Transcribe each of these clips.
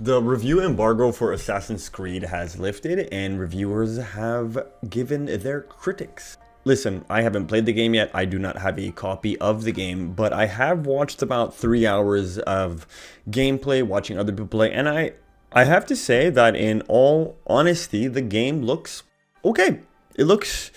The review embargo for Assassin's Creed has lifted and reviewers have given their critics. Listen, I haven't played the game yet. I do not have a copy of the game, but I have watched about 3 hours of gameplay, watching other people play, and I have to say that in all honesty, the game looks okay. It looks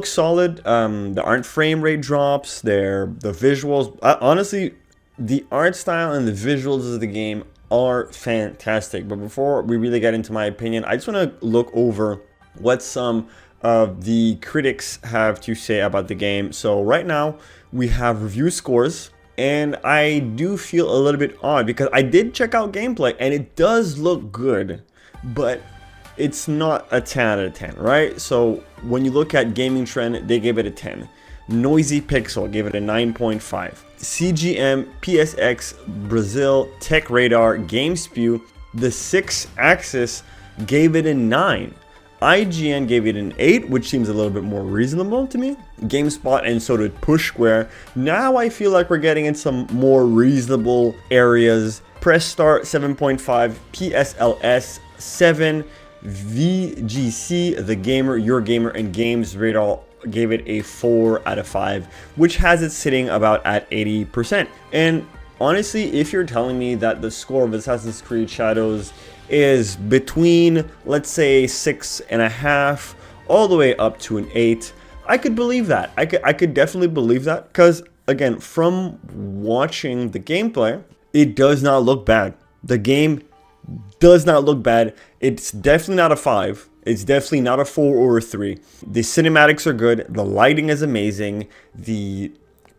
solid. There aren't frame rate drops. The visuals. Honestly, the art style and the visuals of the game are fantastic. But before we really get into my opinion, I just want to look over what some of the critics have to say about the game. So right now we have review scores, and I do feel a little bit odd because I did check out gameplay and it does look good, but it's not a 10 out of 10, right? So when you look at Gaming Trend, they gave it a 10. Noisy Pixel gave it a 9.5. CGM, PSX, Brazil, Tech Radar, GameSpew, the 6-axis gave it a 9. IGN gave it an 8, which seems a little bit more reasonable to me. GameSpot and so did Push Square. Now I feel like we're getting in some more reasonable areas. Press Start 7.5, PSLS 7, VGC, The Gamer, Your Gamer, and Games Radar gave it a 4 out of 5, which has it sitting about at 80%. And honestly, if you're telling me that the score of Assassin's Creed Shadows is between, let's say, 6.5 all the way up to an 8, I could believe that. I could definitely believe that, because again, from watching the gameplay, it does not look bad. The game does not look bad. It's definitely not a 5. It's definitely not a 4 or a 3. The cinematics are good. The lighting is amazing. The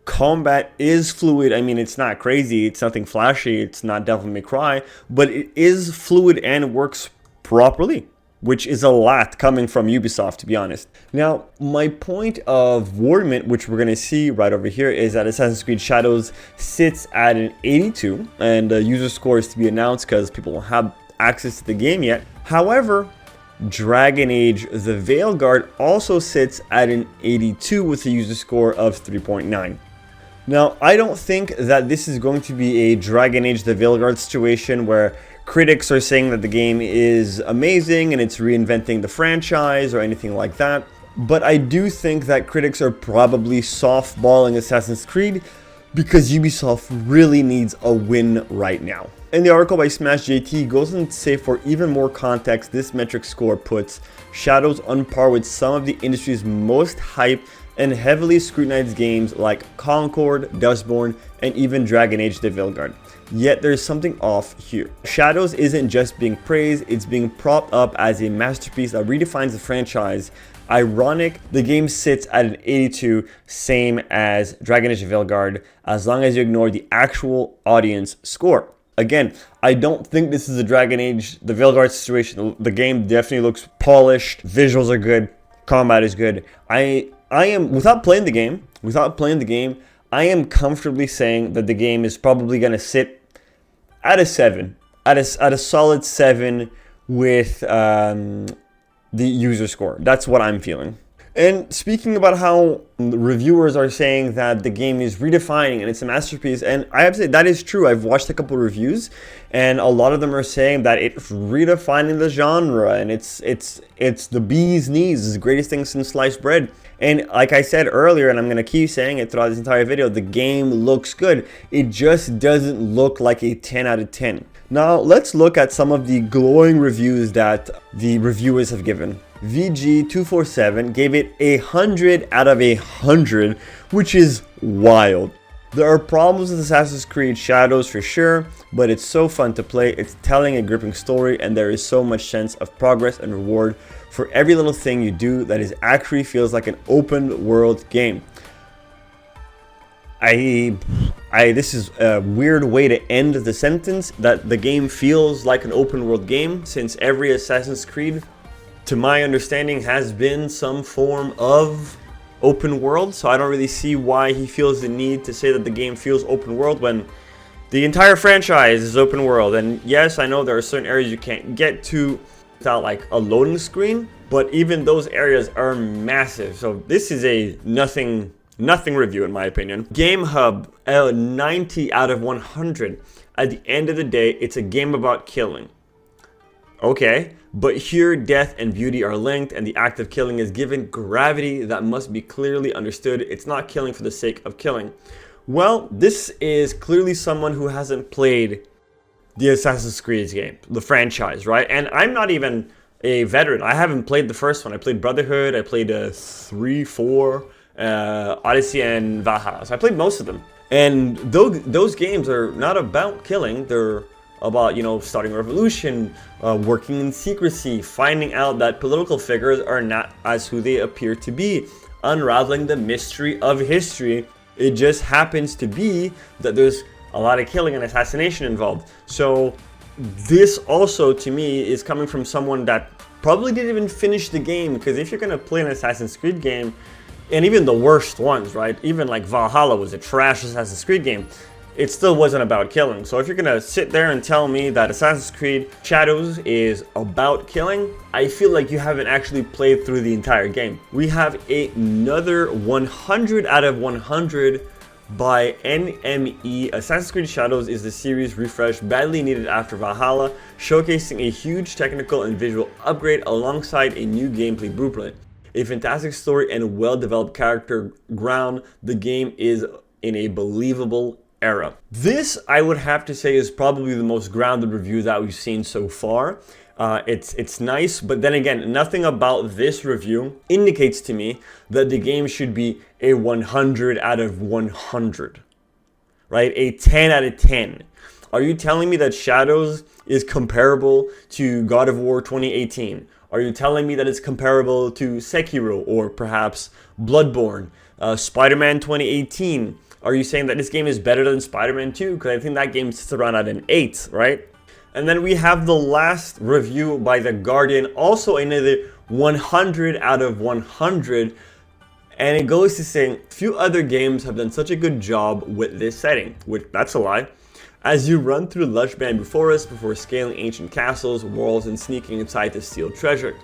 combat is fluid. I mean, it's not crazy. It's nothing flashy. It's not Devil May Cry, but it is fluid and works properly, which is a lot coming from Ubisoft, to be honest. Now, my point of worriment, which we're going to see right over here, is that Assassin's Creed Shadows sits at an 82, and the user score is to be announced because people won't have access to the game yet. However, Dragon Age The Veilguard also sits at an 82 with a user score of 3.9. Now, I don't think that this is going to be a Dragon Age The Veilguard situation where critics are saying that the game is amazing and it's reinventing the franchise or anything like that. But I do think that critics are probably softballing Assassin's Creed because Ubisoft really needs a win right now. In the article by Smash JT goes on to say, for even more context, this metric score puts Shadows on par with some of the industry's most hyped and heavily scrutinized games like Concord, Dustborn, and even Dragon Age The Veilguard. Yet there's something off here. Shadows isn't just being praised, it's being propped up as a masterpiece that redefines the franchise. Ironic, the game sits at an 82, same as Dragon Age The Veilguard, as long as you ignore the actual audience score. Again, I don't think this is a Dragon Age The Veilguard situation. The game definitely looks polished, visuals are good, combat is good. I am, without playing the game, I am comfortably saying that the game is probably going to sit at a 7, at a solid 7 with the user score. That's what I'm feeling. And speaking about how reviewers are saying that the game is redefining and it's a masterpiece, and I have to say that is true. I've watched a couple of reviews, and a lot of them are saying that it's redefining the genre, and it's the bee's knees. It's the greatest thing since sliced bread. And like I said earlier, and I'm going to keep saying it throughout this entire video, the game looks good. It just doesn't look like a 10 out of 10. Now, let's look at some of the glowing reviews that the reviewers have given. VG247 gave it 100 out of 100, which is wild. There are problems with Assassin's Creed Shadows for sure, but it's so fun to play. It's telling a gripping story, and there is so much sense of progress and reward for every little thing you do that is actually feels like an open world game. This is a weird way to end the sentence, that the game feels like an open world game, since every Assassin's Creed, to my understanding, has been some form of open world. So I don't really see why he feels the need to say that the game feels open world when the entire franchise is open world. And yes, I know there are certain areas you can't get to without like a loading screen, but even those areas are massive. So this is a nothing review in my opinion. Game Hub, 90 out of 100. At the end of the day, it's a game about killing. Okay, but here death and beauty are linked, and the act of killing is given gravity that must be clearly understood. It's not killing for the sake of killing. Well, this is clearly someone who hasn't played the Assassin's Creed game, the franchise, right? And I'm not even a veteran. I haven't played the first one. I played Brotherhood, I played 3, 4, Odyssey, and Valhalla. So I played most of them. And those games are not about killing. They're about, you know, starting a revolution, working in secrecy, finding out that political figures are not as who they appear to be, unraveling the mystery of history. It just happens to be that there's a lot of killing and assassination involved. So this also, to me, is coming from someone that probably didn't even finish the game, because if you're going to play an Assassin's Creed game, and even the worst ones, right? Even like Valhalla was a trash Assassin's Creed game. It still wasn't about killing. So if you're gonna sit there and tell me that Assassin's Creed Shadows is about killing, I feel like you haven't actually played through the entire game. We have another 100 out of 100 by NME. Assassin's Creed Shadows is the series refresh badly needed after Valhalla, showcasing a huge technical and visual upgrade alongside a new gameplay blueprint. A fantastic story and well-developed character ground the game is in a believable era. This, I would have to say, is probably the most grounded review that we've seen so far. It's nice, but then again, nothing about this review indicates to me that the game should be a 100 out of 100, right? A 10 out of 10. Are you telling me that Shadows is comparable to God of War 2018? Are you telling me that it's comparable to Sekiro or perhaps Bloodborne, Spider-Man 2018? Are you saying that this game is better than Spider-Man 2? Because I think that game sits around at an 8, right? And then we have the last review by The Guardian, also another 100 out of 100. And it goes to say, few other games have done such a good job with this setting, which that's a lie. As you run through lush bamboo forests before scaling ancient castles, walls, and sneaking inside to steal treasure.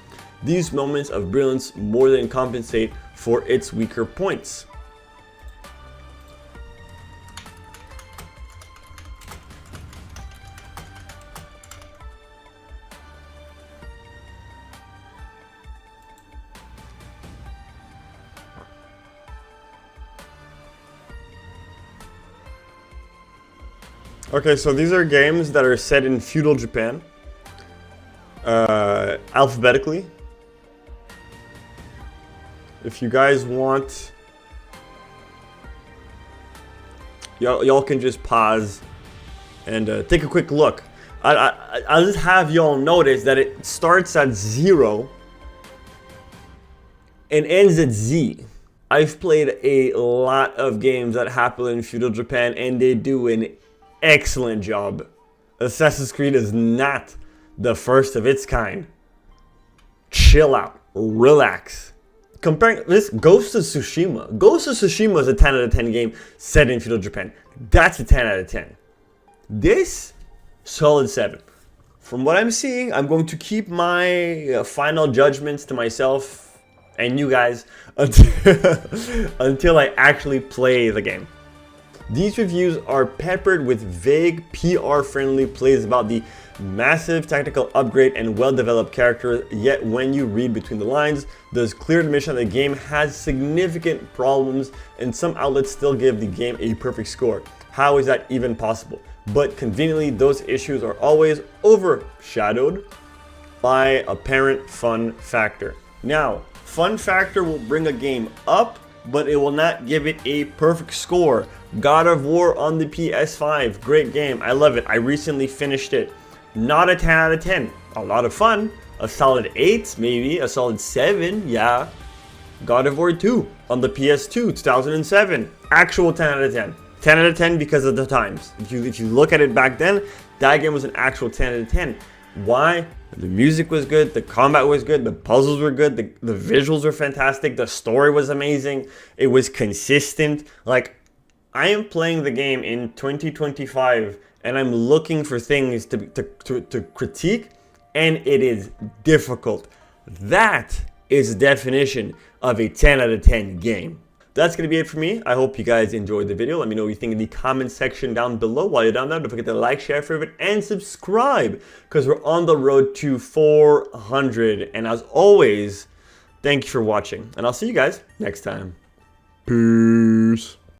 These moments of brilliance more than compensate for its weaker points. Okay, so these are games that are set in feudal Japan, alphabetically. If you guys want, y'all can just pause and take a quick look. I'll just have y'all notice that it starts at 0 and ends at Z. I've played a lot of games that happen in feudal Japan, and they do an excellent job. Assassin's Creed is not the first of its kind. Chill out, relax. Comparing this, Ghost of Tsushima. Ghost of Tsushima is a 10 out of 10 game set in feudal Japan. That's a 10 out of 10. This, solid 7. From what I'm seeing, I'm going to keep my final judgments to myself and you guys until I actually play the game. These reviews are peppered with vague, PR-friendly plays about the massive technical upgrade and well-developed character, yet when you read between the lines, there's clear admission that the game has significant problems, and some outlets still give the game a perfect score. How is that even possible? But conveniently, those issues are always overshadowed by apparent fun factor. Now, fun factor will bring a game up, but it will not give it a perfect score. God of War on the PS5, great game, I love it, I recently finished it. Not a 10 out of 10, a lot of fun, a solid 8 maybe, a solid 7, yeah. God of War 2 on the PS2, 2007, actual 10 out of 10. 10 out of 10 because of the times. If you look at it back then, that game was an actual 10 out of 10. Why? The music was good, the combat was good, the puzzles were good, the visuals were fantastic, the story was amazing, it was consistent. Like, I am playing the game in 2025 and I'm looking for things to critique, and it is difficult. That is the definition of a 10 out of 10 game. that's going to be it for me. I hope you guys enjoyed the video. Let me know what you think in the comment section down below. While you're down there, don't forget to like, share, favorite, and subscribe, because we're on the road to 400. And as always, thank you for watching, and I'll see you guys next time. Peace.